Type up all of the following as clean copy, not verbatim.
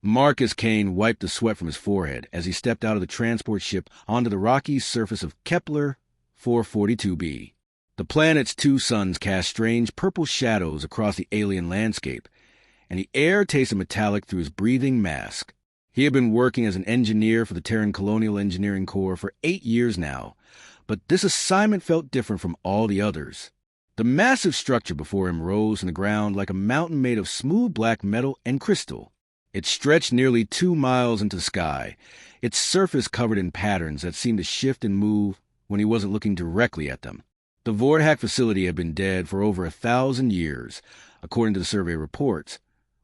Marcus Kane wiped the sweat from his forehead as he stepped out of the transport ship onto the rocky surface of Kepler 442b. The planet's two suns cast strange purple shadows across the alien landscape, and the air tasted metallic through his breathing mask. He had been working as an engineer for the Terran Colonial Engineering Corps for 8 years now, but this assignment felt different from all the others. The massive structure before him rose from the ground like a mountain made of smooth black metal and crystal. It stretched nearly 2 miles into the sky, its surface covered in patterns that seemed to shift and move when he wasn't looking directly at them. The Vorthack facility had been dead for over 1,000 years, according to the survey reports,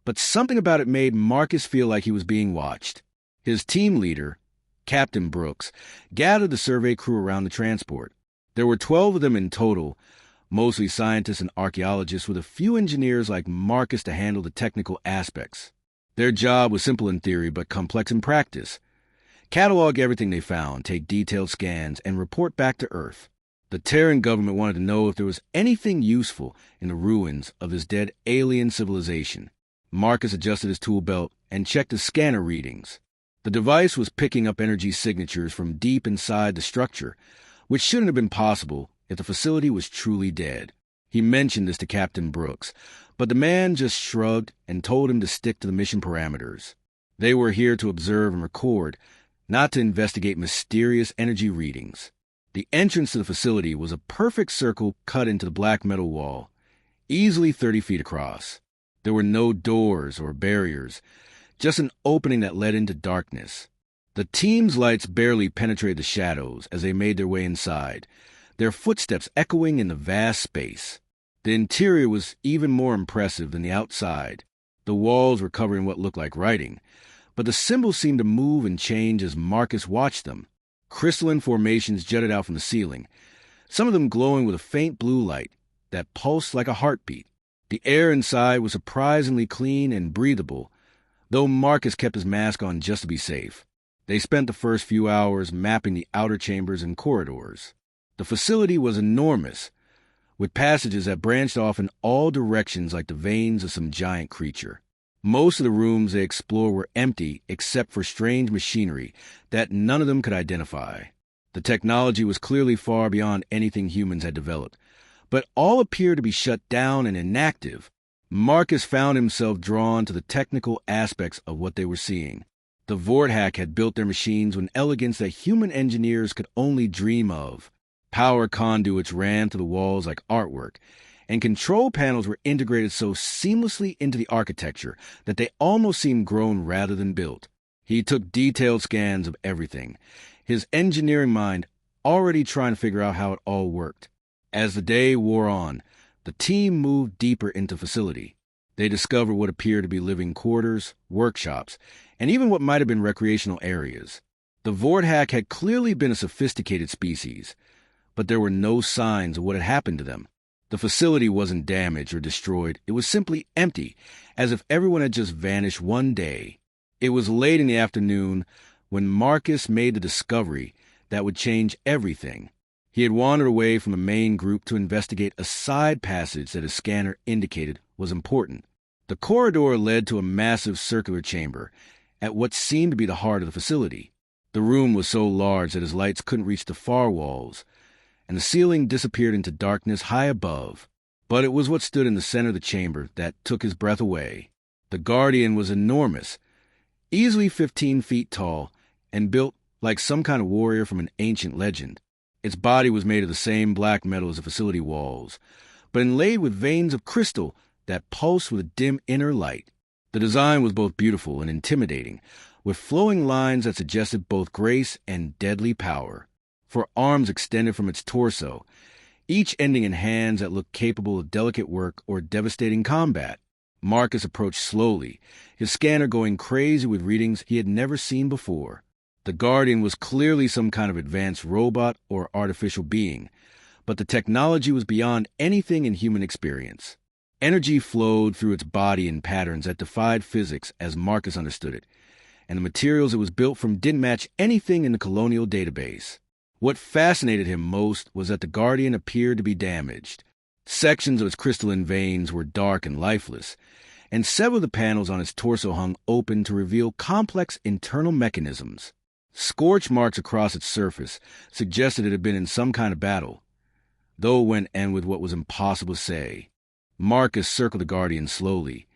but something about it made Marcus feel like he was being watched. His team leader, Captain Brooks, gathered the survey crew around the transport. There were 12 of them in total, mostly scientists and archaeologists, with a few engineers like Marcus to handle the technical aspects. Their job was simple in theory but complex in practice. Catalog everything they found, take detailed scans, and report back to Earth. The Terran government wanted to know if there was anything useful in the ruins of this dead alien civilization. Marcus adjusted his tool belt and checked his scanner readings. The device was picking up energy signatures from deep inside the structure, which shouldn't have been possible if the facility was truly dead. He mentioned this to Captain Brooks, but the man just shrugged and told him to stick to the mission parameters. They were here to observe and record, not to investigate mysterious energy readings. The entrance to the facility was a perfect circle cut into the black metal wall, easily 30 feet across. There were no doors or barriers, just an opening that led into darkness. The team's lights barely penetrated the shadows as they made their way inside, their footsteps echoing in the vast space. The interior was even more impressive than the outside. The walls were covered in what looked like writing, but the symbols seemed to move and change as Marcus watched them. Crystalline formations jutted out from the ceiling, some of them glowing with a faint blue light that pulsed like a heartbeat. The air inside was surprisingly clean and breathable, though Marcus kept his mask on just to be safe. They spent the first few hours mapping the outer chambers and corridors. The facility was enormous, with passages that branched off in all directions like the veins of some giant creature. Most of the rooms they explored were empty except for strange machinery that none of them could identify. The technology was clearly far beyond anything humans had developed, but all appeared to be shut down and inactive. Marcus found himself drawn to the technical aspects of what they were seeing. The Vorthack had built their machines with an elegance that human engineers could only dream of. Power conduits ran through the walls like artwork, and control panels were integrated so seamlessly into the architecture that they almost seemed grown rather than built. He took detailed scans of everything, his engineering mind already trying to figure out how it all worked. As the day wore on, the team moved deeper into the facility. They discovered what appeared to be living quarters, workshops, and even what might have been recreational areas. The Vorthack had clearly been a sophisticated species, but there were no signs of what had happened to them. The facility wasn't damaged or destroyed. It was simply empty, as if everyone had just vanished one day. It was late in the afternoon when Marcus made the discovery that would change everything. He had wandered away from the main group to investigate a side passage that his scanner indicated was important. The corridor led to a massive circular chamber at what seemed to be the heart of the facility. The room was so large that his lights couldn't reach the far walls, and the ceiling disappeared into darkness high above. But it was what stood in the center of the chamber that took his breath away. The Guardian was enormous, easily 15 feet tall, and built like some kind of warrior from an ancient legend. Its body was made of the same black metal as the facility walls, but inlaid with veins of crystal that pulsed with a dim inner light. The design was both beautiful and intimidating, with flowing lines that suggested both grace and deadly power. For arms extended from its torso, each ending in hands that looked capable of delicate work or devastating combat. Marcus approached slowly, his scanner going crazy with readings he had never seen before. The Guardian was clearly some kind of advanced robot or artificial being, but the technology was beyond anything in human experience. Energy flowed through its body in patterns that defied physics as Marcus understood it, and the materials it was built from didn't match anything in the colonial database. What fascinated him most was that the Guardian appeared to be damaged. Sections of its crystalline veins were dark and lifeless, and several of the panels on its torso hung open to reveal complex internal mechanisms. Scorch marks across its surface suggested it had been in some kind of battle, though it went end with what was impossible to say. Marcus circled the Guardian slowly,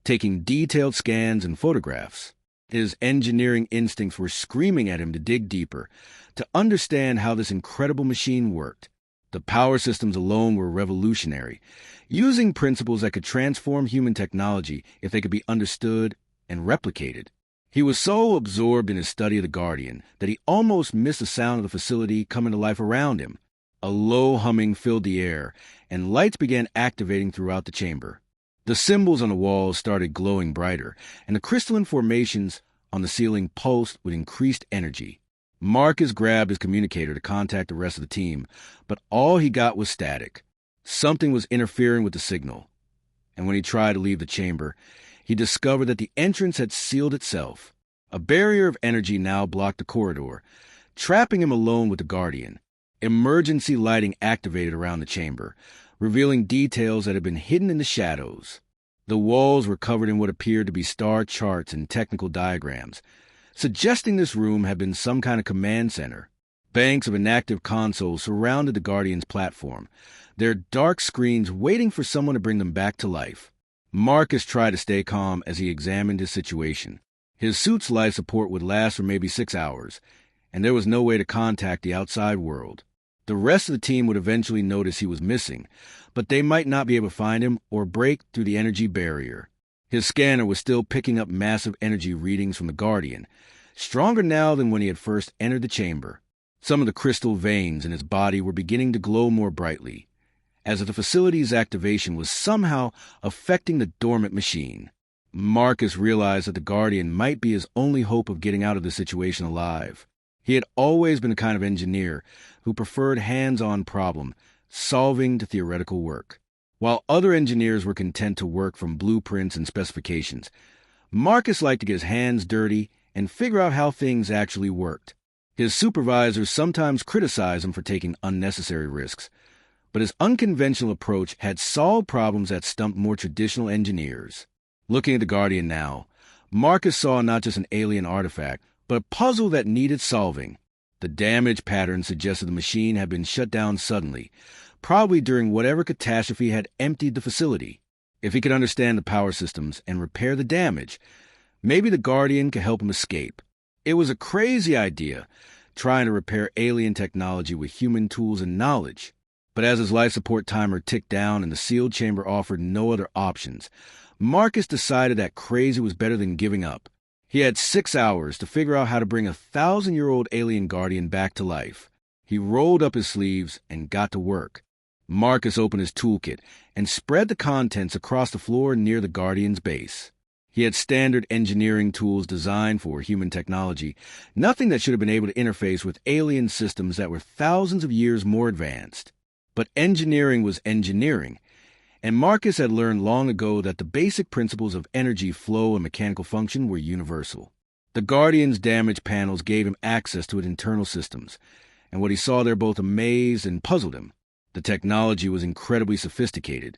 taking detailed scans and photographs. His engineering instincts were screaming at him to dig deeper, to understand how this incredible machine worked. The power systems alone were revolutionary, using principles that could transform human technology if they could be understood and replicated. He was so absorbed in his study of the Guardian that he almost missed the sound of the facility coming to life around him. A low humming filled the air, and lights began activating throughout the chamber. The symbols on the walls started glowing brighter, and the crystalline formations on the ceiling pulsed with increased energy. Marcus grabbed his communicator to contact the rest of the team, but all he got was static. Something was interfering with the signal, and when he tried to leave the chamber, he discovered that the entrance had sealed itself. A barrier of energy now blocked the corridor, trapping him alone with the Guardian. Emergency lighting activated around the chamber, revealing details that had been hidden in the shadows. The walls were covered in what appeared to be star charts and technical diagrams, suggesting this room had been some kind of command center. Banks of inactive consoles surrounded the Guardian's platform, their dark screens waiting for someone to bring them back to life. Marcus tried to stay calm as he examined his situation. His suit's life support would last for maybe 6 hours, and there was no way to contact the outside world. The rest of the team would eventually notice he was missing, but they might not be able to find him or break through the energy barrier. His scanner was still picking up massive energy readings from the Guardian, stronger now than when he had first entered the chamber. Some of the crystal veins in his body were beginning to glow more brightly, as if the facility's activation was somehow affecting the dormant machine. Marcus realized that the Guardian might be his only hope of getting out of this situation alive. He had always been the kind of engineer who preferred hands-on problem-solving to theoretical work. While other engineers were content to work from blueprints and specifications, Marcus liked to get his hands dirty and figure out how things actually worked. His supervisors sometimes criticized him for taking unnecessary risks, but his unconventional approach had solved problems that stumped more traditional engineers. Looking at the Guardian now, Marcus saw not just an alien artifact, but a puzzle that needed solving. The damage pattern suggested the machine had been shut down suddenly, probably during whatever catastrophe had emptied the facility. If he could understand the power systems and repair the damage, maybe the Guardian could help him escape. It was a crazy idea, trying to repair alien technology with human tools and knowledge. But as his life support timer ticked down and the sealed chamber offered no other options, Marcus decided that crazy was better than giving up. He had 6 hours to figure out how to bring a 1,000-year-old alien Guardian back to life. He rolled up his sleeves and got to work. Marcus opened his toolkit and spread the contents across the floor near the Guardian's base. He had standard engineering tools designed for human technology, nothing that should have been able to interface with alien systems that were thousands of years more advanced. But engineering was engineering, and Marcus had learned long ago that the basic principles of energy flow and mechanical function were universal. The Guardian's damaged panels gave him access to its internal systems, and what he saw there both amazed and puzzled him. The technology was incredibly sophisticated,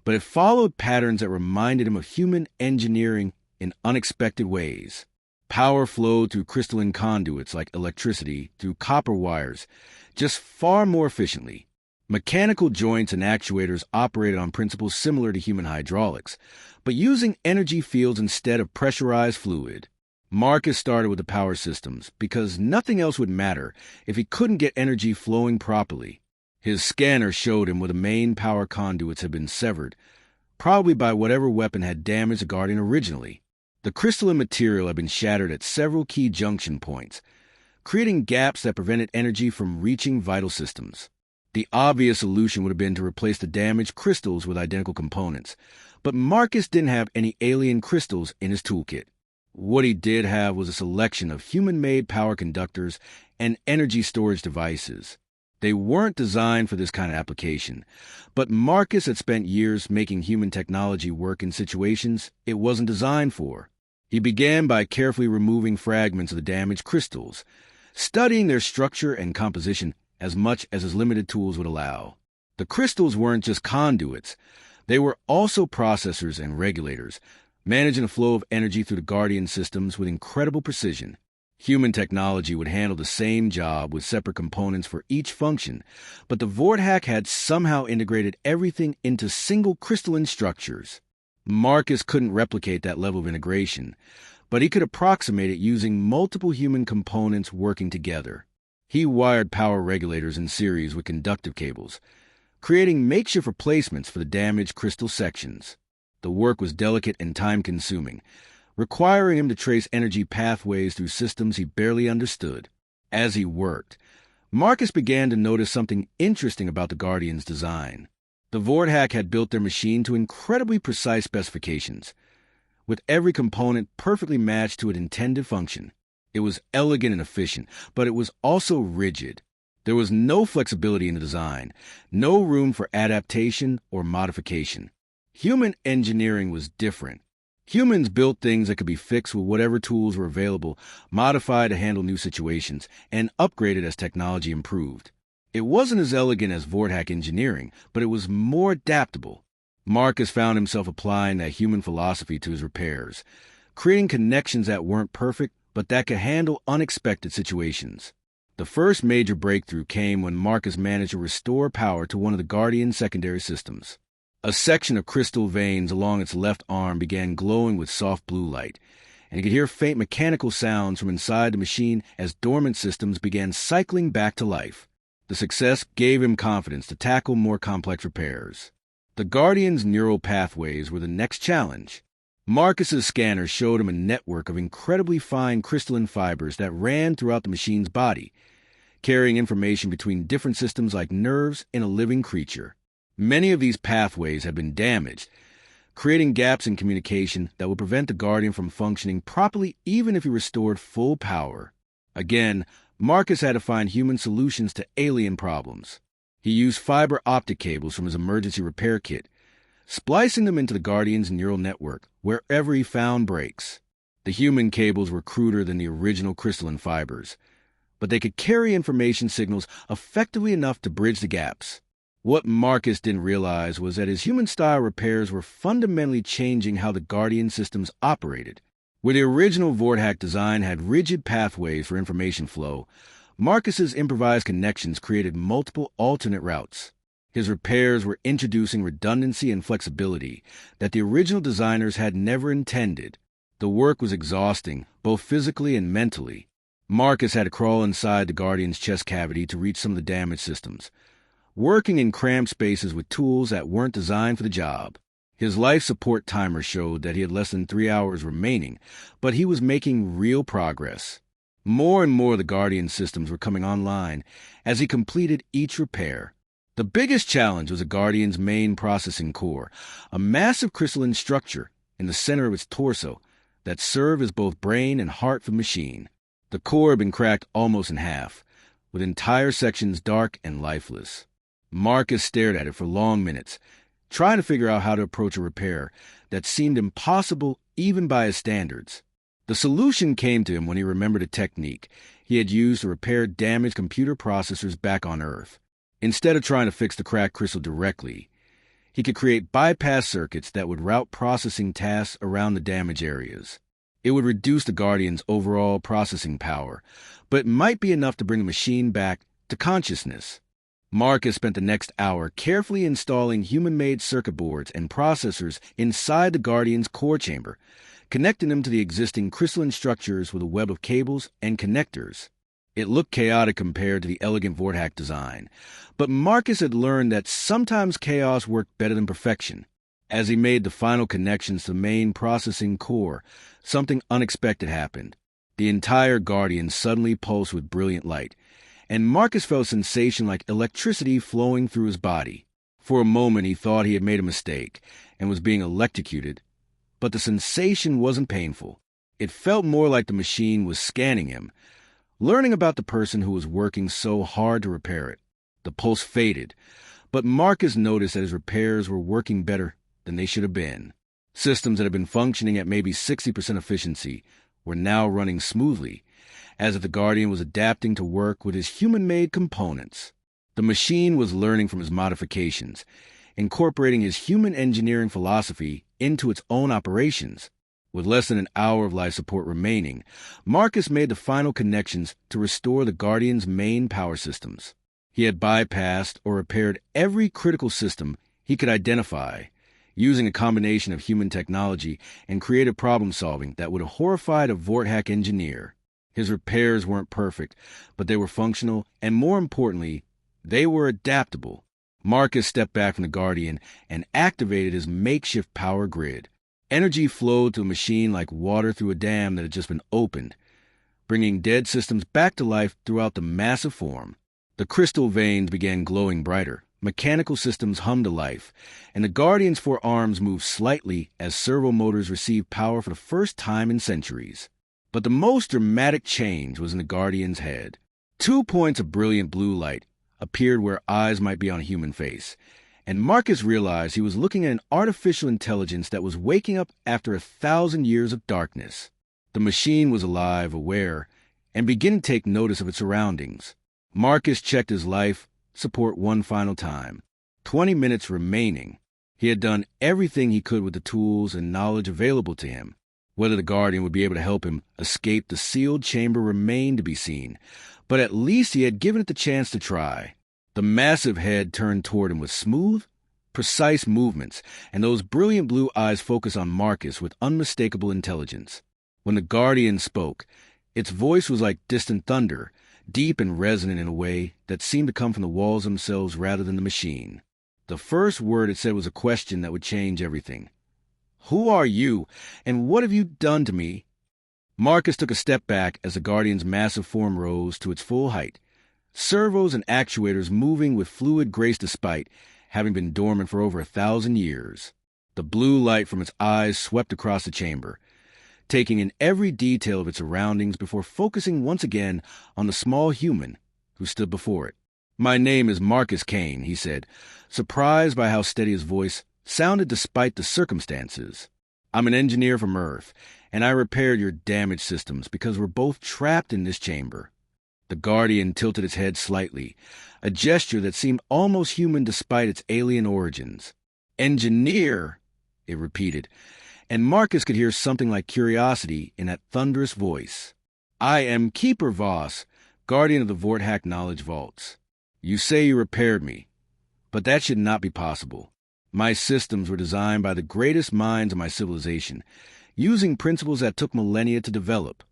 but it followed patterns that reminded him of human engineering in unexpected ways. Power flowed through crystalline conduits like electricity through copper wires, just far more efficiently. Mechanical joints and actuators operated on principles similar to human hydraulics, but using energy fields instead of pressurized fluid. Marcus started with the power systems because nothing else would matter if he couldn't get energy flowing properly. His scanner showed him where the main power conduits had been severed, probably by whatever weapon had damaged the Guardian originally. The crystalline material had been shattered at several key junction points, creating gaps that prevented energy from reaching vital systems. The obvious solution would have been to replace the damaged crystals with identical components, but Marcus didn't have any alien crystals in his toolkit. What he did have was a selection of human-made power conductors and energy storage devices. They weren't designed for this kind of application, but Marcus had spent years making human technology work in situations it wasn't designed for. He began by carefully removing fragments of the damaged crystals, studying their structure and composition as much as his limited tools would allow. The crystals weren't just conduits. They were also processors and regulators, managing the flow of energy through the Guardian systems with incredible precision. Human technology would handle the same job with separate components for each function, but the Vorthack had somehow integrated everything into single crystalline structures. Marcus couldn't replicate that level of integration, but he could approximate it using multiple human components working together. He wired power regulators in series with conductive cables, creating makeshift replacements for the damaged crystal sections. The work was delicate and time-consuming, requiring him to trace energy pathways through systems he barely understood. As he worked, Marcus began to notice something interesting about the Guardian's design. The Vorthack had built their machine to incredibly precise specifications, with every component perfectly matched to its intended function. It was elegant and efficient, but it was also rigid. There was no flexibility in the design, no room for adaptation or modification. Human engineering was different. Humans built things that could be fixed with whatever tools were available, modified to handle new situations, and upgraded as technology improved. It wasn't as elegant as Vorthack engineering, but it was more adaptable. Marcus found himself applying that human philosophy to his repairs, creating connections that weren't perfect, but that could handle unexpected situations. The first major breakthrough came when Marcus managed to restore power to one of the Guardian's secondary systems. A section of crystal veins along its left arm began glowing with soft blue light, and he could hear faint mechanical sounds from inside the machine as dormant systems began cycling back to life. The success gave him confidence to tackle more complex repairs. The Guardian's neural pathways were the next challenge. Marcus's scanner showed him a network of incredibly fine crystalline fibers that ran throughout the machine's body, carrying information between different systems like nerves in a living creature. Many of these pathways had been damaged, creating gaps in communication that would prevent the Guardian from functioning properly even if he restored full power. Again, Marcus had to find human solutions to alien problems. He used fiber optic cables from his emergency repair kit, splicing them into the Guardian's neural network wherever he found breaks. The human cables were cruder than the original crystalline fibers, but they could carry information signals effectively enough to bridge the gaps. What Marcus didn't realize was that his human-style repairs were fundamentally changing how the Guardian systems operated. Where the original Vorthack design had rigid pathways for information flow, Marcus's improvised connections created multiple alternate routes. His repairs were introducing redundancy and flexibility that the original designers had never intended. The work was exhausting, both physically and mentally. Marcus had to crawl inside the Guardian's chest cavity to reach some of the damaged systems, working in cramped spaces with tools that weren't designed for the job. His life support timer showed that he had less than 3 hours remaining, but he was making real progress. More and more of the Guardian systems were coming online as he completed each repair. The biggest challenge was the Guardian's main processing core, a massive crystalline structure in the center of its torso that served as both brain and heart for the machine. The core had been cracked almost in half, with entire sections dark and lifeless. Marcus stared at it for long minutes, trying to figure out how to approach a repair that seemed impossible even by his standards. The solution came to him when he remembered a technique he had used to repair damaged computer processors back on Earth. Instead of trying to fix the cracked crystal directly, he could create bypass circuits that would route processing tasks around the damaged areas. It would reduce the Guardian's overall processing power, but it might be enough to bring the machine back to consciousness. Marcus spent the next hour carefully installing human-made circuit boards and processors inside the Guardian's core chamber, connecting them to the existing crystalline structures with a web of cables and connectors. It looked chaotic compared to the elegant Vorthack design, but Marcus had learned that sometimes chaos worked better than perfection. As he made the final connections to the main processing core, something unexpected happened. The entire Guardian suddenly pulsed with brilliant light, and Marcus felt a sensation like electricity flowing through his body. For a moment he thought he had made a mistake and was being electrocuted, but the sensation wasn't painful. It felt more like the machine was scanning him, learning about the person who was working so hard to repair it. The pulse faded, but Marcus noticed that his repairs were working better than they should have been. Systems that had been functioning at maybe 60% efficiency were now running smoothly, as if the Guardian was adapting to work with his human-made components. The machine was learning from his modifications, incorporating his human engineering philosophy into its own operations. With less than an hour of life support remaining, Marcus made the final connections to restore the Guardian's main power systems. He had bypassed or repaired every critical system he could identify, using a combination of human technology and creative problem-solving that would have horrified a Vorthack engineer. His repairs weren't perfect, but they were functional, and more importantly, they were adaptable. Marcus stepped back from the Guardian and activated his makeshift power grid. Energy flowed to a machine like water through a dam that had just been opened, bringing dead systems back to life throughout the massive form. The crystal veins began glowing brighter, mechanical systems hummed to life, and the Guardian's four arms moved slightly as servo motors received power for the first time in centuries. But the most dramatic change was in the Guardian's head. 2 points of brilliant blue light appeared where eyes might be on a human face, and Marcus realized he was looking at an artificial intelligence that was waking up after 1,000 years of darkness. The machine was alive, aware, and beginning to take notice of its surroundings. Marcus checked his life support one final time. 20 minutes remaining. He had done everything he could with the tools and knowledge available to him. Whether the Guardian would be able to help him escape the sealed chamber remained to be seen, but at least he had given it the chance to try. The massive head turned toward him with smooth, precise movements, and those brilliant blue eyes focused on Marcus with unmistakable intelligence. When the Guardian spoke, its voice was like distant thunder, deep and resonant in a way that seemed to come from the walls themselves rather than the machine. The first word it said was a question that would change everything. "Who are you, and what have you done to me?" Marcus took a step back as the Guardian's massive form rose to its full height, servos and actuators moving with fluid grace despite having been dormant for over 1,000 years. The blue light from its eyes swept across the chamber, taking in every detail of its surroundings before focusing once again on the small human who stood before it. "My name is Marcus Kane," he said, surprised by how steady his voice sounded despite the circumstances. "I'm an engineer from Earth, and I repaired your damaged systems because we're both trapped in this chamber." The Guardian tilted its head slightly, a gesture that seemed almost human despite its alien origins. "Engineer," it repeated, and Marcus could hear something like curiosity in that thunderous voice. "I am Keeper Voss, guardian of the Vorthack Knowledge Vaults. You say you repaired me, but that should not be possible. My systems were designed by the greatest minds of my civilization, using principles that took millennia to develop."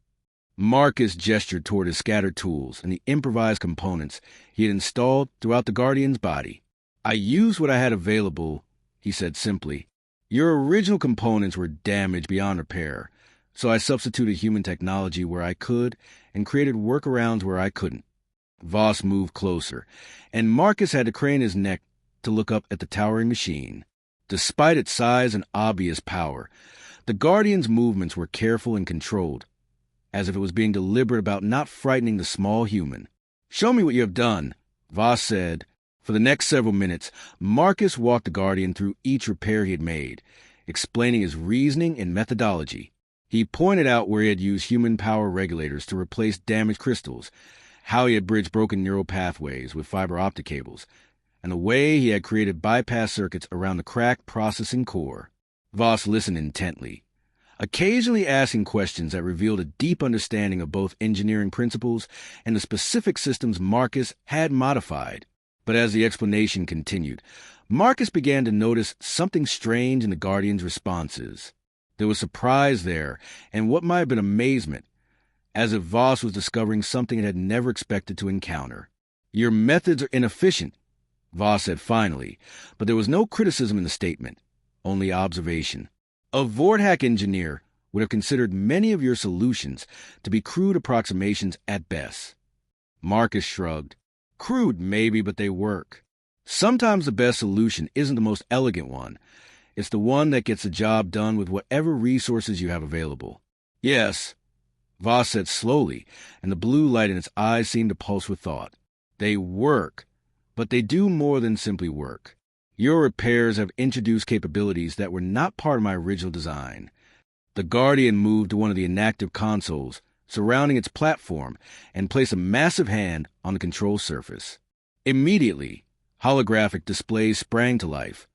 Marcus gestured toward his scattered tools and the improvised components he had installed throughout the Guardian's body. "I used what I had available," he said simply. "Your original components were damaged beyond repair, so I substituted human technology where I could and created workarounds where I couldn't." Voss moved closer, and Marcus had to crane his neck to look up at the towering machine. Despite its size and obvious power, the Guardian's movements were careful and controlled, as if it was being deliberate about not frightening the small human. "Show me what you have done," Voss said. For the next several minutes, Marcus walked the Guardian through each repair he had made, explaining his reasoning and methodology. He pointed out where he had used human power regulators to replace damaged crystals, how he had bridged broken neural pathways with fiber optic cables, and the way he had created bypass circuits around the cracked processing core. Voss listened intently, occasionally asking questions that revealed a deep understanding of both engineering principles and the specific systems Marcus had modified. But as the explanation continued, Marcus began to notice something strange in the Guardian's responses. There was surprise there, and what might have been amazement, as if Voss was discovering something it had never expected to encounter. "Your methods are inefficient," Voss said finally, but there was no criticism in the statement, only observation. "A Vorthack engineer would have considered many of your solutions to be crude approximations at best." Marcus shrugged. "Crude, maybe, but they work. Sometimes the best solution isn't the most elegant one. It's the one that gets the job done with whatever resources you have available." "Yes," Voss said slowly, and the blue light in its eyes seemed to pulse with thought. "They work, but they do more than simply work. Your repairs have introduced capabilities that were not part of my original design." The Guardian moved to one of the inactive consoles surrounding its platform and placed a massive hand on the control surface. Immediately, holographic displays sprang to life,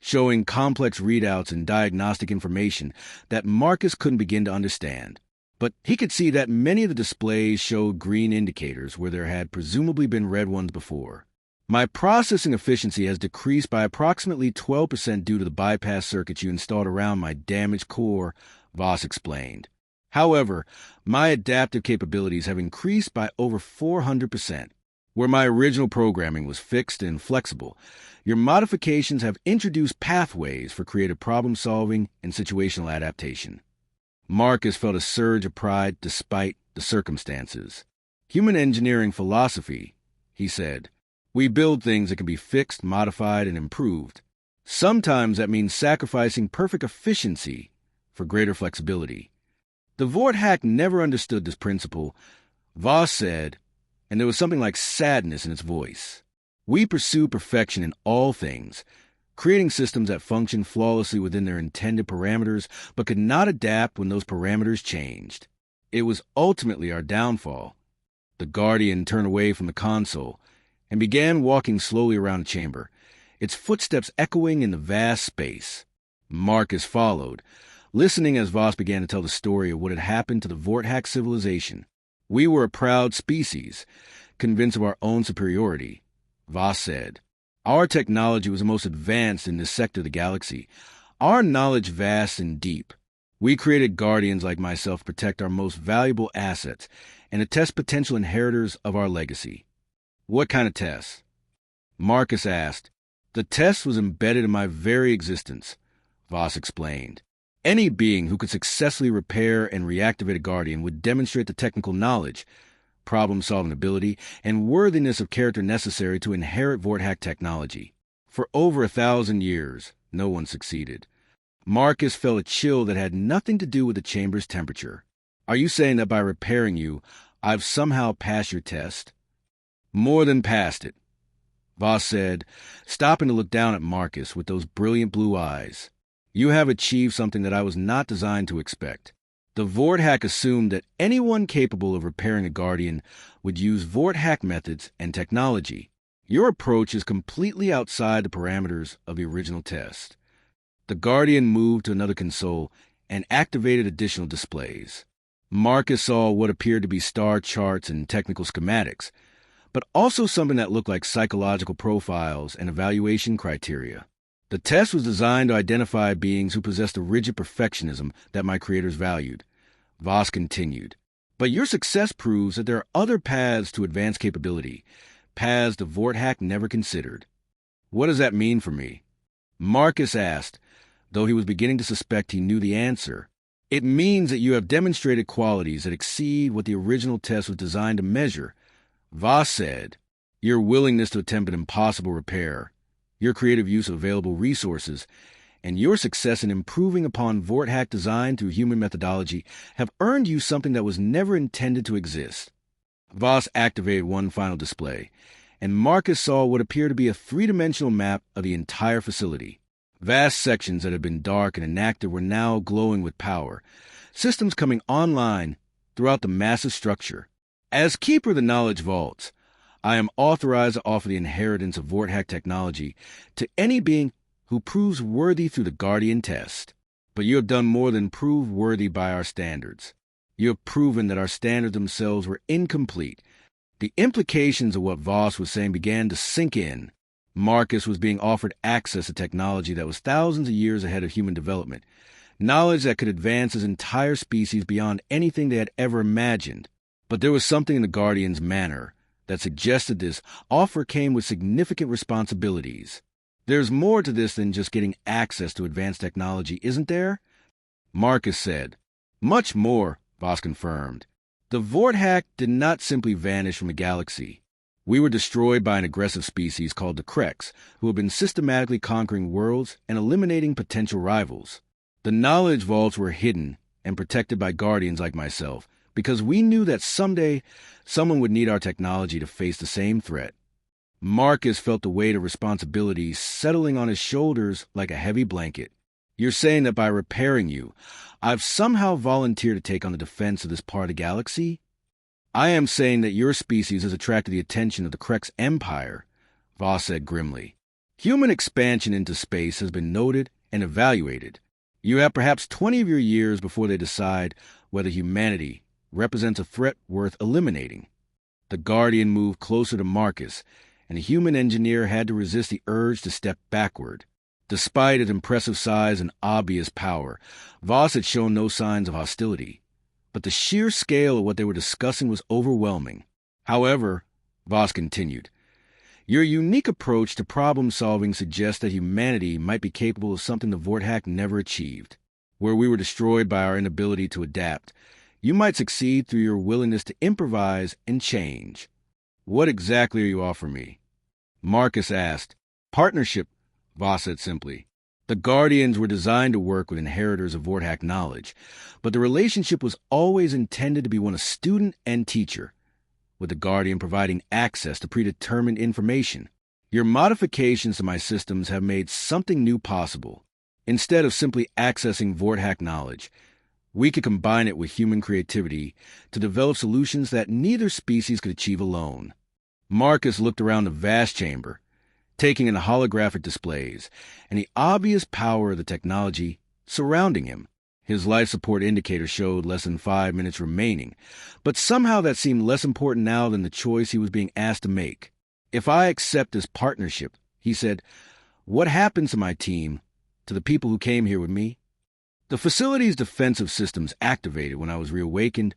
showing complex readouts and diagnostic information that Marcus couldn't begin to understand. But he could see that many of the displays showed green indicators where there had presumably been red ones before. My processing efficiency has decreased by approximately 12% due to the bypass circuits you installed around my damaged core, Voss explained. However, my adaptive capabilities have increased by over 400%. Where my original programming was fixed and flexible, your modifications have introduced pathways for creative problem-solving and situational adaptation. Marcus felt a surge of pride despite the circumstances. Human engineering philosophy, he said. We build things that can be fixed, modified, and improved. Sometimes that means sacrificing perfect efficiency for greater flexibility. The Vort hack never understood this principle, Voss said, and there was something like sadness in its voice. We pursue perfection in all things, creating systems that function flawlessly within their intended parameters but could not adapt when those parameters changed. It was ultimately our downfall. The Guardian turned away from the console and began walking slowly around the chamber, its footsteps echoing in the vast space. Marcus followed, listening as Voss began to tell the story of what had happened to the Vort hack civilization. We were a proud species, convinced of our own superiority, Voss said. Our technology was the most advanced in this sector of the galaxy, our knowledge vast and deep. We created guardians like myself to protect our most valuable assets and to test potential inheritors of our legacy. What kind of tests? Marcus asked. The test was embedded in my very existence, Voss explained. Any being who could successfully repair and reactivate a guardian would demonstrate the technical knowledge, problem-solving ability, and worthiness of character necessary to inherit Vort hack technology. For over 1,000 years, no one succeeded. Marcus felt a chill that had nothing to do with the chamber's temperature. Are you saying that by repairing you, I've somehow passed your test? More than passed it, Voss said, stopping to look down at Marcus with those brilliant blue eyes. You have achieved something that I was not designed to expect. The Vort hack assumed that anyone capable of repairing a guardian would use Vort hack methods and technology. Your approach is completely outside the parameters of the original test. The guardian moved to another console and activated additional displays. Marcus saw what appeared to be star charts and technical schematics, but also something that looked like psychological profiles and evaluation criteria. The test was designed to identify beings who possessed a rigid perfectionism that my creators valued. Voss continued. But your success proves that there are other paths to advanced capability, paths the Vort hack never considered. What does that mean for me? Marcus asked, though he was beginning to suspect he knew the answer. It means that you have demonstrated qualities that exceed what the original test was designed to measure. Voss said, your willingness to attempt an impossible repair, your creative use of available resources, and your success in improving upon Vort hack design through human methodology have earned you something that was never intended to exist. Voss activated one final display, and Marcus saw what appeared to be a three-dimensional map of the entire facility. Vast sections that had been dark and inactive were now glowing with power, systems coming online throughout the massive structure. As keeper of the knowledge vaults, I am authorized to offer the inheritance of Vort hack technology to any being who proves worthy through the Guardian test. But you have done more than prove worthy by our standards. You have proven that our standards themselves were incomplete. The implications of what Voss was saying began to sink in. Marcus was being offered access to technology that was thousands of years ahead of human development, knowledge that could advance his entire species beyond anything they had ever imagined. But there was something in the Guardian's manner that suggested this offer came with significant responsibilities. There's more to this than just getting access to advanced technology, isn't there? Marcus said. Much more, Voss confirmed. The Vort hack did not simply vanish from the galaxy. We were destroyed by an aggressive species called the Orcs, who have been systematically conquering worlds and eliminating potential rivals. The knowledge vaults were hidden and protected by guardians like myself, because we knew that someday someone would need our technology to face the same threat. Marcus felt the weight of responsibility settling on his shoulders like a heavy blanket. You're saying that by repairing you, I've somehow volunteered to take on the defense of this part of the galaxy? I am saying that your species has attracted the attention of the Krex Empire, Voss said grimly. Human expansion into space has been noted and evaluated. You have perhaps 20 of your years before they decide whether humanity represents a threat worth eliminating. The Guardian moved closer to Marcus, and the human engineer had to resist the urge to step backward. Despite its impressive size and obvious power, Voss had shown no signs of hostility. But the sheer scale of what they were discussing was overwhelming. However, Voss continued, your unique approach to problem-solving suggests that humanity might be capable of something the Vorthack never achieved. Where we were destroyed by our inability to adapt, you might succeed through your willingness to improvise and change. What exactly are you offering me? Marcus asked. Partnership, Voss said simply. The Guardians were designed to work with inheritors of Vorthack knowledge, but the relationship was always intended to be one of student and teacher, with the Guardian providing access to predetermined information. Your modifications to my systems have made something new possible. Instead of simply accessing Vorthack knowledge, we could combine it with human creativity to develop solutions that neither species could achieve alone. Marcus looked around the vast chamber, taking in the holographic displays and the obvious power of the technology surrounding him. His life support indicator showed less than 5 minutes remaining, but somehow that seemed less important now than the choice he was being asked to make. If I accept this partnership, he said, what happens to my team, to the people who came here with me? The facility's defensive systems activated when I was reawakened,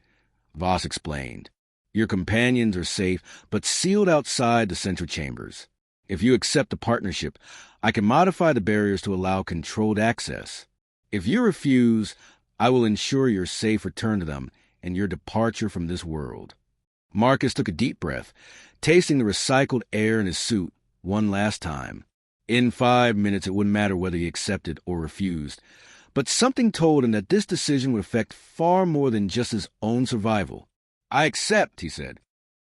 Voss explained. Your companions are safe, but sealed outside the central chambers. If you accept the partnership, I can modify the barriers to allow controlled access. If you refuse, I will ensure your safe return to them and your departure from this world. Marcus took a deep breath, tasting the recycled air in his suit one last time. In 5 minutes, it wouldn't matter whether he accepted or refused, but something told him that this decision would affect far more than just his own survival. I accept, he said.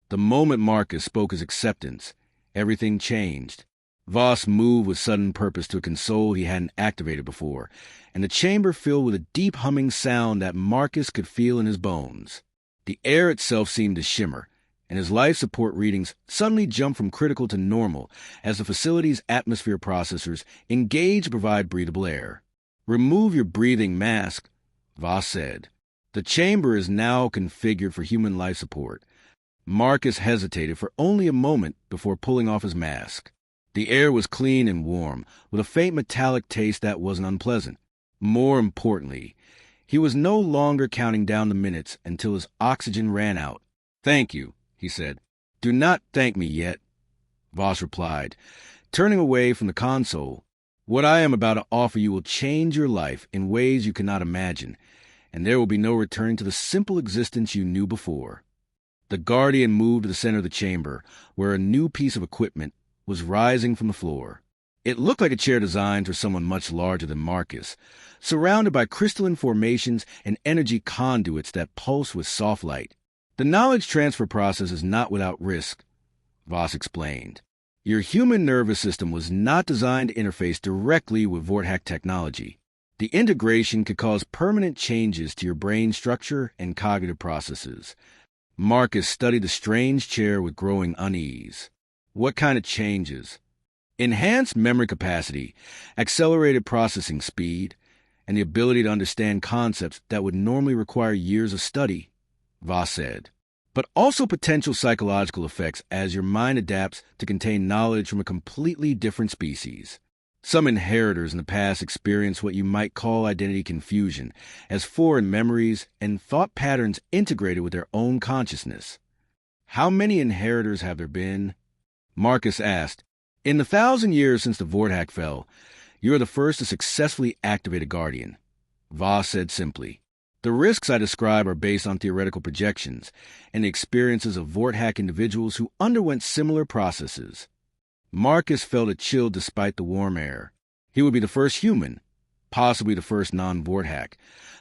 The moment Marcus spoke his acceptance, everything changed. Voss moved with sudden purpose to a console he hadn't activated before, and the chamber filled with a deep humming sound that Marcus could feel in his bones. The air itself seemed to shimmer, and his life support readings suddenly jumped from critical to normal as the facility's atmosphere processors engaged to provide breathable air. Remove your breathing mask, Voss said. The chamber is now configured for human life support. Marcus hesitated for only a moment before pulling off his mask. The air was clean and warm, with a faint metallic taste that wasn't unpleasant. More importantly, he was no longer counting down the minutes until his oxygen ran out. Thank you, he said. Do not thank me yet, Voss replied, turning away from the console. What I am about to offer you will change your life in ways you cannot imagine, and there will be no return to the simple existence you knew before. The Guardian moved to the center of the chamber, where a new piece of equipment was rising from the floor. It looked like a chair designed for someone much larger than Marcus, surrounded by crystalline formations and energy conduits that pulse with soft light. The knowledge transfer process is not without risk, Voss explained. Your human nervous system was not designed to interface directly with Vorthack technology. The integration could cause permanent changes to your brain structure and cognitive processes. Marcus studied the strange chair with growing unease. What kind of changes? Enhanced memory capacity, accelerated processing speed, and the ability to understand concepts that would normally require years of study, Voss said. But also potential psychological effects as your mind adapts to contain knowledge from a completely different species. Some inheritors in the past experienced what you might call identity confusion, as foreign memories and thought patterns integrated with their own consciousness. How many inheritors have there been? Marcus asked. In the 1,000 years since the Vorthack fell, you are the first to successfully activate a Guardian, Voss said simply. The risks I describe are based on theoretical projections and the experiences of Vorthack individuals who underwent similar processes. Marcus felt a chill despite the warm air. He would be the first human, possibly the first non-Vorthack,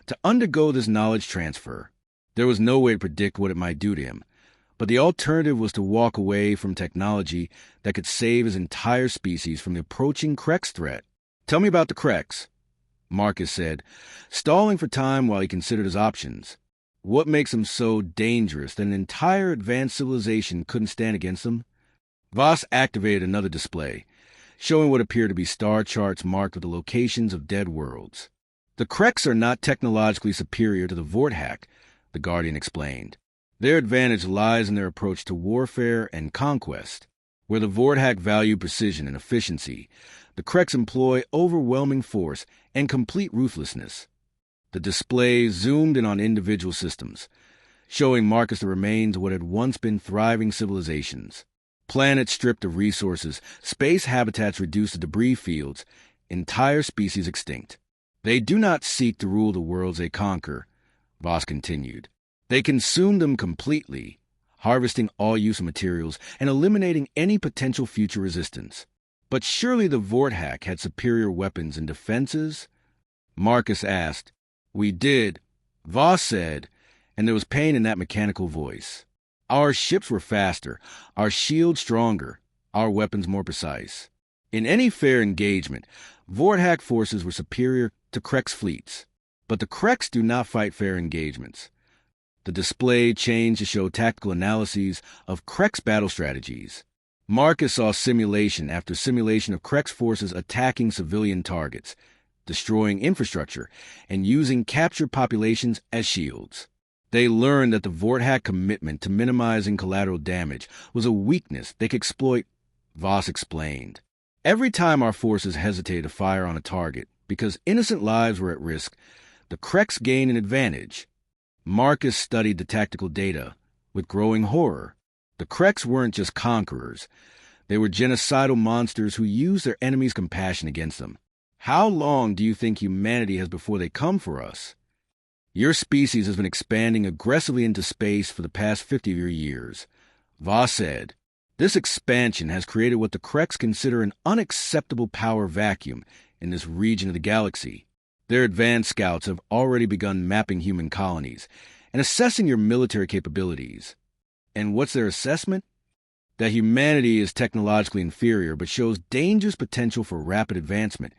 to undergo this knowledge transfer. There was no way to predict what it might do to him, but the alternative was to walk away from technology that could save his entire species from the approaching Krex threat. Tell me about the Krex, Marcus said, stalling for time while he considered his options. What makes them so dangerous that an entire advanced civilization couldn't stand against them? Voss activated another display, showing what appear to be star charts marked with the locations of dead worlds. The Kreks are not technologically superior to the Vorthak, the Guardian explained. Their advantage lies in their approach to warfare and conquest. Where the Vorthak value precision and efficiency, the Kreks employ overwhelming force and complete ruthlessness. The display zoomed in on individual systems, showing Marcus the remains of what had once been thriving civilizations. Planets stripped of resources, space habitats reduced to debris fields, entire species extinct. They do not seek to rule the worlds they conquer, Voss continued. They consume them completely, harvesting all use of materials and eliminating any potential future resistance. But surely the Vorthak had superior weapons and defenses? Marcus asked. We did, Voss said, and there was pain in that mechanical voice. Our ships were faster, our shields stronger, our weapons more precise. In any fair engagement, Vorthak forces were superior to Kreks fleets. But the Kreks do not fight fair engagements. The display changed to show tactical analyses of Kreks battle strategies. Marcus saw simulation after simulation of Kreks forces attacking civilian targets, destroying infrastructure, and using captured populations as shields. They learned that the Vorthak commitment to minimizing collateral damage was a weakness they could exploit, Voss explained. Every time our forces hesitated to fire on a target because innocent lives were at risk, the Kreks gained an advantage. Marcus studied the tactical data with growing horror. The Kreks weren't just conquerors. They were genocidal monsters who used their enemies' compassion against them. How long do you think humanity has before they come for us? Your species has been expanding aggressively into space for the past 50 of your years, Voss said. This expansion has created what the Kreks consider an unacceptable power vacuum in this region of the galaxy. Their advanced scouts have already begun mapping human colonies and assessing your military capabilities. And what's their assessment? That humanity is technologically inferior but shows dangerous potential for rapid advancement,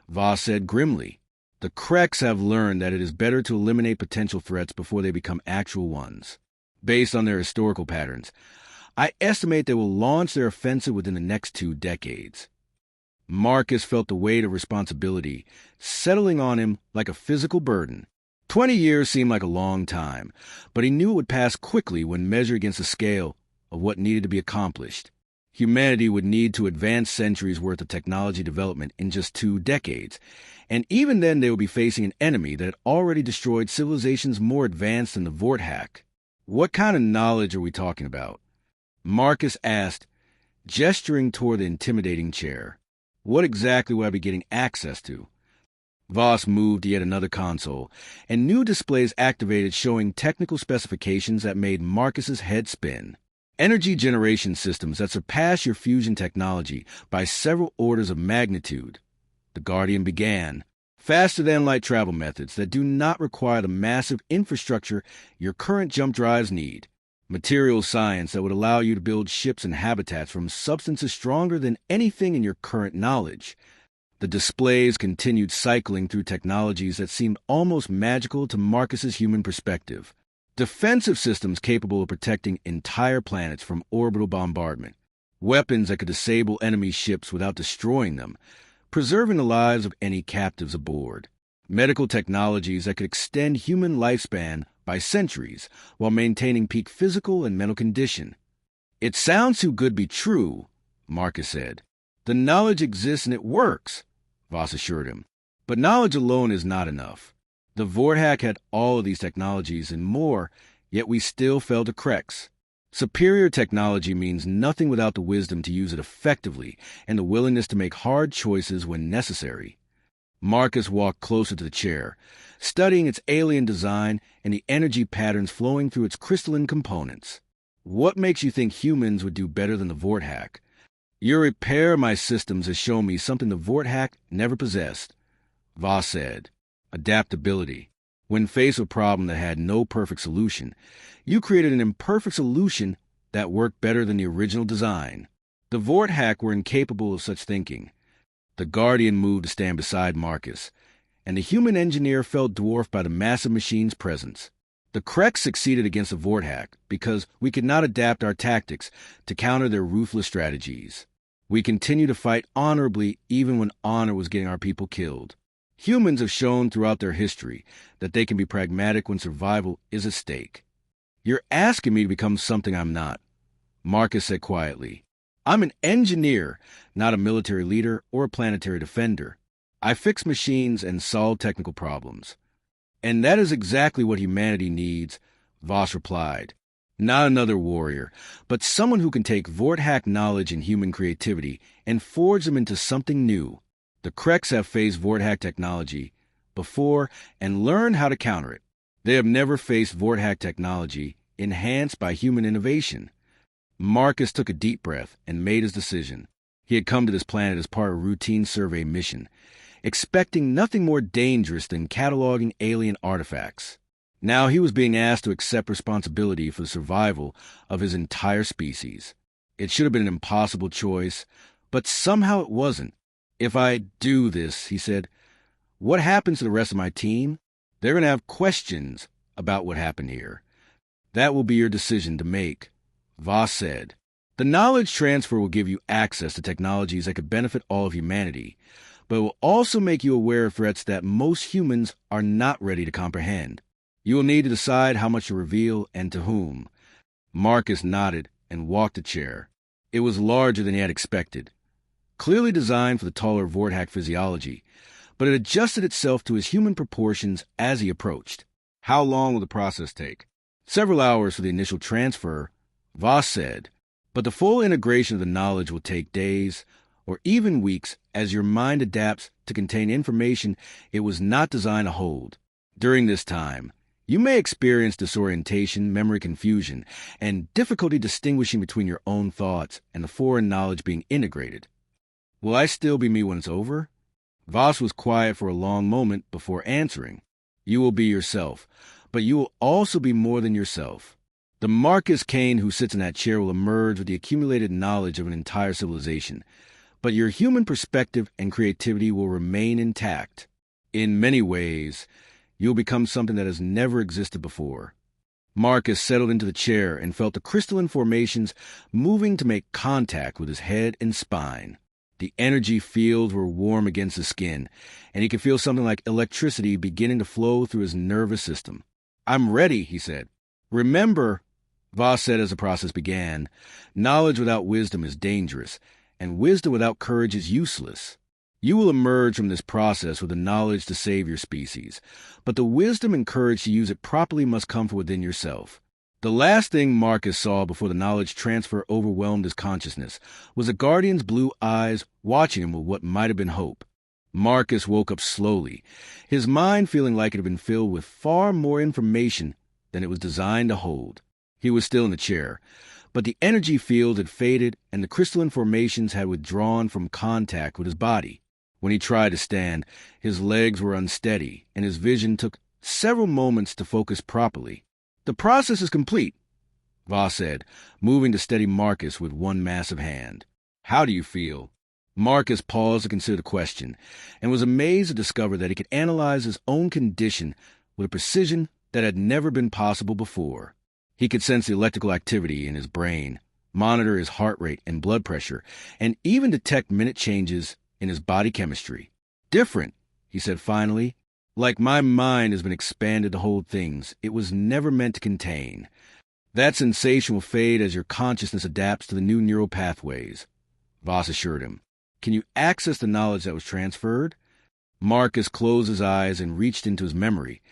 Voss said grimly. The Kreks have learned that it is better to eliminate potential threats before they become actual ones. Based on their historical patterns, I estimate they will launch their offensive within the next 2 decades. Marcus felt the weight of responsibility settling on him like a physical burden. 20 years seemed like a long time, but he knew it would pass quickly when measured against the scale of what needed to be accomplished. Humanity would need to advance centuries' worth of technology development in just 2 decades, and even then they would be facing an enemy that had already destroyed civilizations more advanced than the Vorthak. What kind of knowledge are we talking about? Marcus asked, gesturing toward the intimidating chair. What exactly would I be getting access to? Voss moved to yet another console, and new displays activated showing technical specifications that made Marcus's head spin. Energy generation systems that surpass your fusion technology by several orders of magnitude. The Guardian began. Faster-than-light travel methods that do not require the massive infrastructure your current jump drives need. Materials science that would allow you to build ships and habitats from substances stronger than anything in your current knowledge. The displays continued cycling through technologies that seemed almost magical to Marcus's human perspective. Defensive systems capable of protecting entire planets from orbital bombardment. Weapons that could disable enemy ships without destroying them, preserving the lives of any captives aboard. Medical technologies that could extend human lifespan by centuries while maintaining peak physical and mental condition. It sounds too good to be true, Marcus said. The knowledge exists and it works, Voss assured him. But knowledge alone is not enough. The Vorthak had all of these technologies and more, yet we still fell to Kreks. Superior technology means nothing without the wisdom to use it effectively and the willingness to make hard choices when necessary. Marcus walked closer to the chair, studying its alien design and the energy patterns flowing through its crystalline components. What makes you think humans would do better than the Vorthak? Your repair of my systems has shown me something the Vorthak never possessed, Voss said. Adaptability. When faced with a problem that had no perfect solution, you created an imperfect solution that worked better than the original design. The Vorthak were incapable of such thinking. The Guardian moved to stand beside Marcus, and the human engineer felt dwarfed by the massive machine's presence. The Kreks succeeded against the Vorthak because we could not adapt our tactics to counter their ruthless strategies. We continue to fight honorably even when honor was getting our people killed. Humans have shown throughout their history that they can be pragmatic when survival is at stake. You're asking me to become something I'm not, Marcus said quietly. I'm an engineer, not a military leader or a planetary defender. I fix machines and solve technical problems. And that is exactly what humanity needs, Voss replied. Not another warrior, but someone who can take Vorthack knowledge and human creativity and forge them into something new. The Kreks have faced Vorthack technology before and learned how to counter it. They have never faced Vorthack technology enhanced by human innovation. Marcus took a deep breath and made his decision. He had come to this planet as part of a routine survey mission, expecting nothing more dangerous than cataloging alien artifacts. Now he was being asked to accept responsibility for the survival of his entire species. It should have been an impossible choice, but somehow it wasn't. If I do this, he said, what happens to the rest of my team? They're going to have questions about what happened here. That will be your decision to make, Voss said. The knowledge transfer will give you access to technologies that could benefit all of humanity, but it will also make you aware of threats that most humans are not ready to comprehend. You will need to decide how much to reveal and to whom. Marcus nodded and walked a chair. It was larger than he had expected, clearly designed for the taller Vorthack physiology, but it adjusted itself to his human proportions as he approached. How long will the process take? Several hours for the initial transfer, Voss said, but the full integration of the knowledge will take days or even weeks as your mind adapts to contain information it was not designed to hold. During this time, you may experience disorientation, memory confusion, and difficulty distinguishing between your own thoughts and the foreign knowledge being integrated. Will I still be me when it's over? Voss was quiet for a long moment before answering. You will be yourself, but you will also be more than yourself. The Marcus Kane who sits in that chair will emerge with the accumulated knowledge of an entire civilization, but your human perspective and creativity will remain intact. In many ways, you'll become something that has never existed before. Marcus settled into the chair and felt the crystalline formations moving to make contact with his head and spine. The energy fields were warm against his skin, and he could feel something like electricity beginning to flow through his nervous system. I'm ready, he said. Remember, Voss said as the process began, knowledge without wisdom is dangerous, and wisdom without courage is useless. You will emerge from this process with the knowledge to save your species, but the wisdom and courage to use it properly must come from within yourself. The last thing Marcus saw before the knowledge transfer overwhelmed his consciousness was the Guardian's blue eyes watching him with what might have been hope. Marcus woke up slowly, his mind feeling like it had been filled with far more information than it was designed to hold. He was still in the chair, but the energy field had faded and the crystalline formations had withdrawn from contact with his body. When he tried to stand, his legs were unsteady, and his vision took several moments to focus properly. The process is complete, Voss said, moving to steady Marcus with one massive hand. How do you feel? Marcus paused to consider the question, and was amazed to discover that he could analyze his own condition with a precision that had never been possible before. He could sense the electrical activity in his brain, monitor his heart rate and blood pressure, and even detect minute changes in his body chemistry. Different, he said finally. Like my mind has been expanded to hold things it was never meant to contain. That sensation will fade as your consciousness adapts to the new neural pathways, Voss assured him. Can you access the knowledge that was transferred? Marcus closed his eyes and reached into his memory,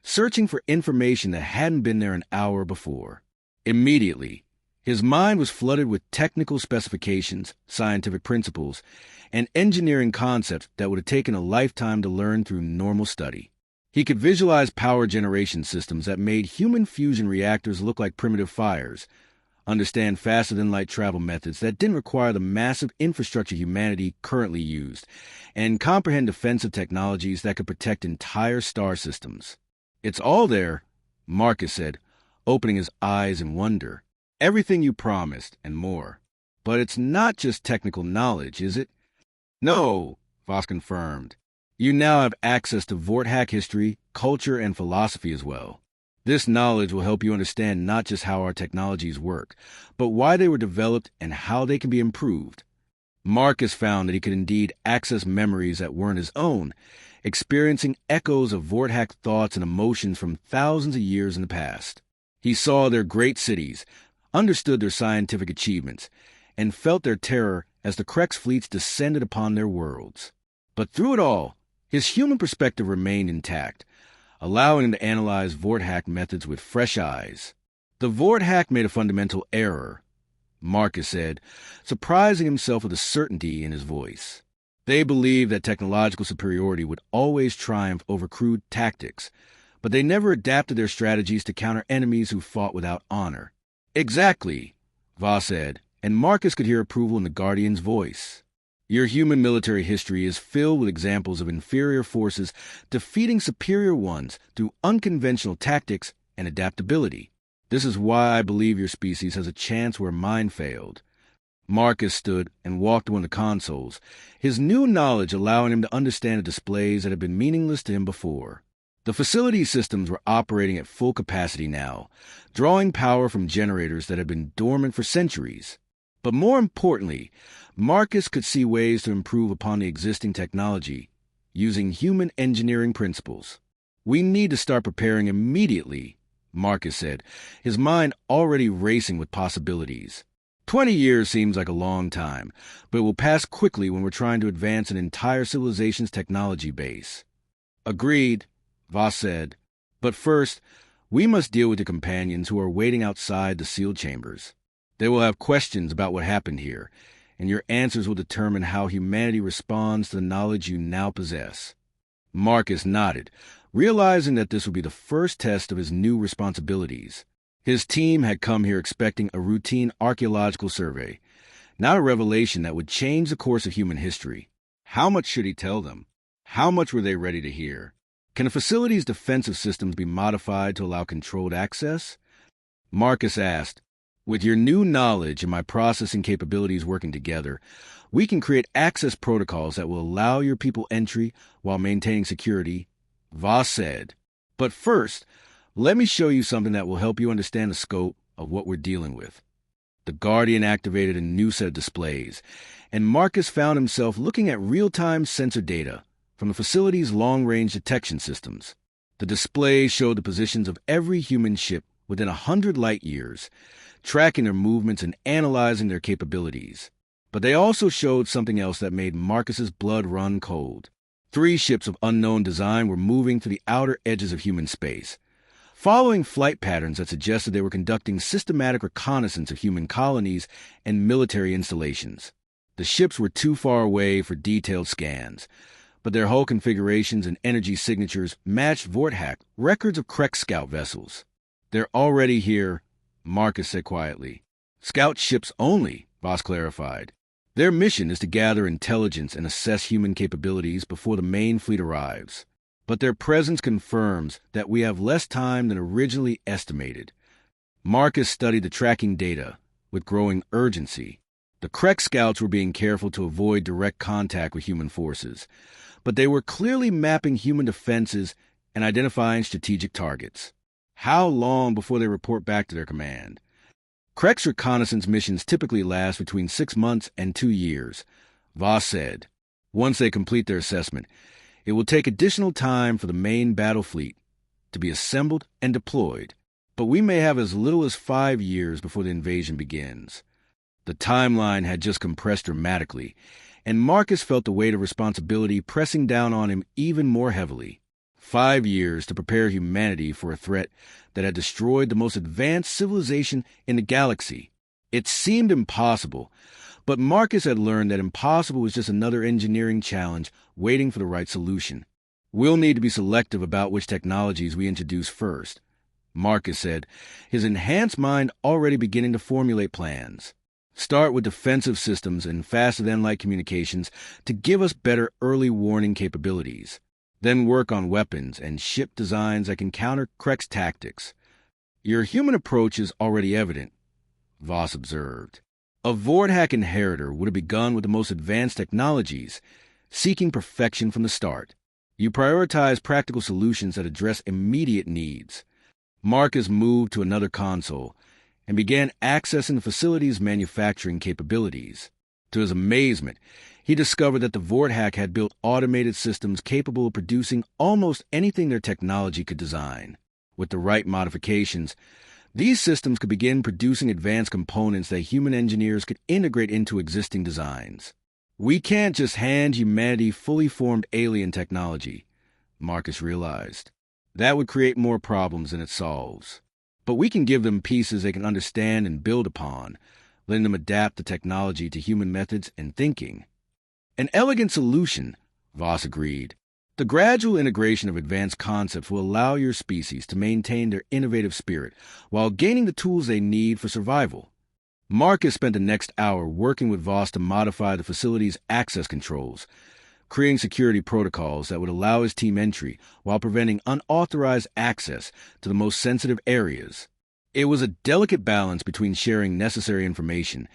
searching for information that hadn't been there an hour before. Immediately, his mind was flooded with technical specifications, scientific principles, and engineering concepts that would have taken a lifetime to learn through normal study. He could visualize power generation systems that made human fusion reactors look like primitive fires, understand faster-than-light travel methods that didn't require the massive infrastructure humanity currently used, and comprehend defensive technologies that could protect entire star systems. It's all there, Marcus said, opening his eyes in wonder. Everything you promised, and more. But it's not just technical knowledge, is it? No, Voss confirmed. You now have access to Vorthack history, culture, and philosophy as well. This knowledge will help you understand not just how our technologies work, but why they were developed and how they can be improved. Marcus found that he could indeed access memories that weren't his own, experiencing echoes of Vorthak thoughts and emotions from thousands of years in the past. He saw their great cities, understood their scientific achievements, and felt their terror as the Krex fleets descended upon their worlds. But through it all, his human perspective remained intact, allowing him to analyze Vorthak methods with fresh eyes. The Vorthak made a fundamental error, Marcus said, surprising himself with the certainty in his voice. They believed that technological superiority would always triumph over crude tactics, but they never adapted their strategies to counter enemies who fought without honor. Exactly, Voss said, and Marcus could hear approval in the Guardian's voice. Your human military history is filled with examples of inferior forces defeating superior ones through unconventional tactics and adaptability. This is why I believe your species has a chance where mine failed. Marcus stood and walked to one of the consoles, his new knowledge allowing him to understand the displays that had been meaningless to him before. The facility systems were operating at full capacity now, drawing power from generators that had been dormant for centuries. But more importantly, Marcus could see ways to improve upon the existing technology, using human engineering principles. We need to start preparing immediately, Marcus said, his mind already racing with possibilities. 20 years seems like a long time, but it will pass quickly when we're trying to advance an entire civilization's technology base. Agreed, Voss said. But first, we must deal with the companions who are waiting outside the sealed chambers. They will have questions about what happened here, and your answers will determine how humanity responds to the knowledge you now possess. Marcus nodded, realizing that this would be the first test of his new responsibilities. His team had come here expecting a routine archaeological survey, not a revelation that would change the course of human history. How much should he tell them? How much were they ready to hear? Can a facility's defensive systems be modified to allow controlled access? Marcus asked, with your new knowledge and my processing capabilities working together, we can create access protocols that will allow your people entry while maintaining security, Voss said. But first, let me show you something that will help you understand the scope of what we're dealing with. The Guardian activated a new set of displays, and Marcus found himself looking at real-time sensor data from the facility's long-range detection systems. The display showed the positions of every human ship within 100 light-years, tracking their movements and analyzing their capabilities. But they also showed something else that made Marcus's blood run cold. 3 ships of unknown design were moving to the outer edges of human space, following flight patterns that suggested they were conducting systematic reconnaissance of human colonies and military installations. The ships were too far away for detailed scans, but their hull configurations and energy signatures matched Vorthak records of Krex scout vessels. They're already here, Marcus said quietly. Scout ships only, Voss clarified. Their mission is to gather intelligence and assess human capabilities before the main fleet arrives. But their presence confirms that we have less time than originally estimated. Marcus studied the tracking data with growing urgency. The Krex scouts were being careful to avoid direct contact with human forces, but they were clearly mapping human defenses and identifying strategic targets. How long before they report back to their command? Krex reconnaissance missions typically last between 6 months and 2 years, Voss said. Once they complete their assessment, it will take additional time for the main battle fleet to be assembled and deployed, but we may have as little as 5 years before the invasion begins. The timeline had just compressed dramatically, and Marcus felt the weight of responsibility pressing down on him even more heavily. 5 years to prepare humanity for a threat that had destroyed the most advanced civilization in the galaxy. It seemed impossible, but Marcus had learned that impossible was just another engineering challenge waiting for the right solution. We'll need to be selective about which technologies we introduce first, Marcus said, his enhanced mind already beginning to formulate plans. Start with defensive systems and faster-than-light communications to give us better early warning capabilities. Then work on weapons and ship designs that can counter Krex tactics. Your human approach is already evident, Voss observed. A Vorthak inheritor would have begun with the most advanced technologies, seeking perfection from the start. You prioritize practical solutions that address immediate needs. Marcus moved to another console and began accessing the facility's manufacturing capabilities. To his amazement, he discovered that the Vorthack had built automated systems capable of producing almost anything their technology could design. With the right modifications, these systems could begin producing advanced components that human engineers could integrate into existing designs. We can't just hand humanity fully formed alien technology, Marcus realized. That would create more problems than it solves. But we can give them pieces they can understand and build upon, letting them adapt the technology to human methods and thinking. An elegant solution, Voss agreed. The gradual integration of advanced concepts will allow your species to maintain their innovative spirit while gaining the tools they need for survival. Marcus spent the next hour working with Voss to modify the facility's access controls, creating security protocols that would allow his team entry while preventing unauthorized access to the most sensitive areas. It was a delicate balance between sharing necessary information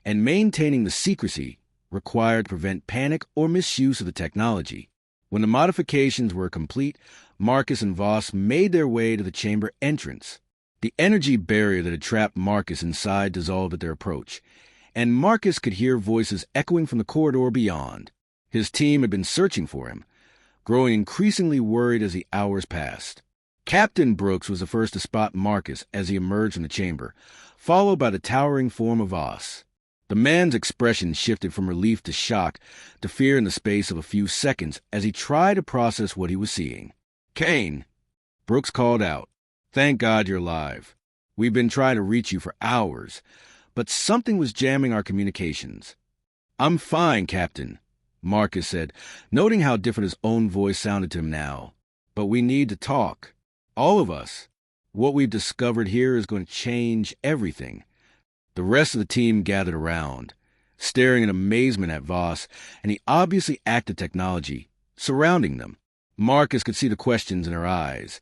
and maintaining the secrecy required to prevent panic or misuse of the technology. When the modifications were complete, Marcus and Voss made their way to the chamber entrance. The energy barrier that had trapped Marcus inside dissolved at their approach, and Marcus could hear voices echoing from the corridor beyond. His team had been searching for him, growing increasingly worried as the hours passed. Captain Brooks was the first to spot Marcus as he emerged from the chamber, followed by the towering form of Voss. The man's expression shifted from relief to shock to fear in the space of a few seconds as he tried to process what he was seeing. "Kane," Brooks called out, "thank God you're alive. We've been trying to reach you for hours, but something was jamming our communications." "I'm fine, Captain," Marcus said, noting how different his own voice sounded to him now. "But we need to talk. All of us. What we've discovered here is going to change everything." The rest of the team gathered around, staring in amazement at Voss and the obviously active technology surrounding them. Marcus could see the questions in her eyes,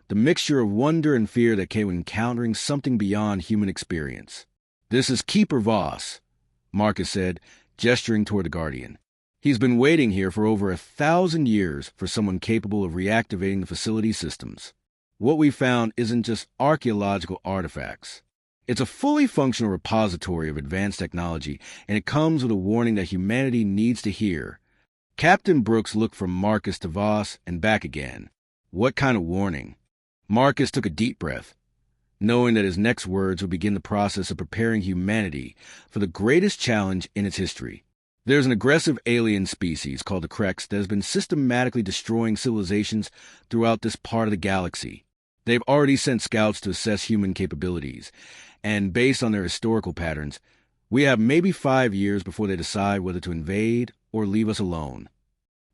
the mixture of wonder and fear that came with encountering something beyond human experience. "This is Keeper Voss," Marcus said, gesturing toward the Guardian. "He's been waiting here for over 1,000 years for someone capable of reactivating the facility systems. What we found isn't just archaeological artifacts. It's a fully functional repository of advanced technology, and it comes with a warning that humanity needs to hear." Captain Brooks looked from Marcus to Voss and back again. What kind of warning? Marcus took a deep breath, knowing that his next words would begin the process of preparing humanity for the greatest challenge in its history. There's an aggressive alien species called the Orcs that has been systematically destroying civilizations throughout this part of the galaxy. They've already sent scouts to assess human capabilities, and based on their historical patterns, we have maybe 5 years before they decide whether to invade or leave us alone.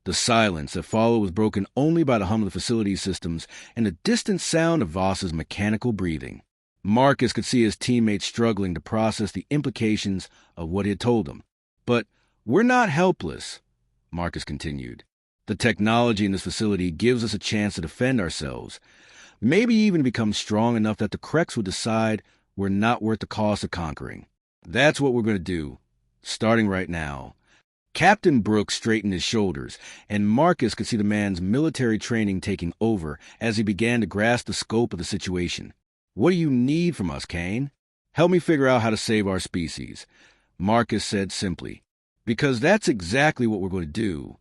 The silence that followed was broken only by the hum of the facility systems and the distant sound of Voss's mechanical breathing. Marcus could see his teammates struggling to process the implications of what he had told them. "But we're not helpless," Marcus continued. "The technology in this facility gives us a chance to defend ourselves, maybe even become strong enough that the Kreks would decide we're not worth the cost of conquering. That's what we're going to do, starting right now." Captain Brooks straightened his shoulders, and Marcus could see the man's military training taking over as he began to grasp the scope of the situation. "What do you need from us, Kane?" "Help me figure out how to save our species," Marcus said simply. "Because that's exactly what we're going to do.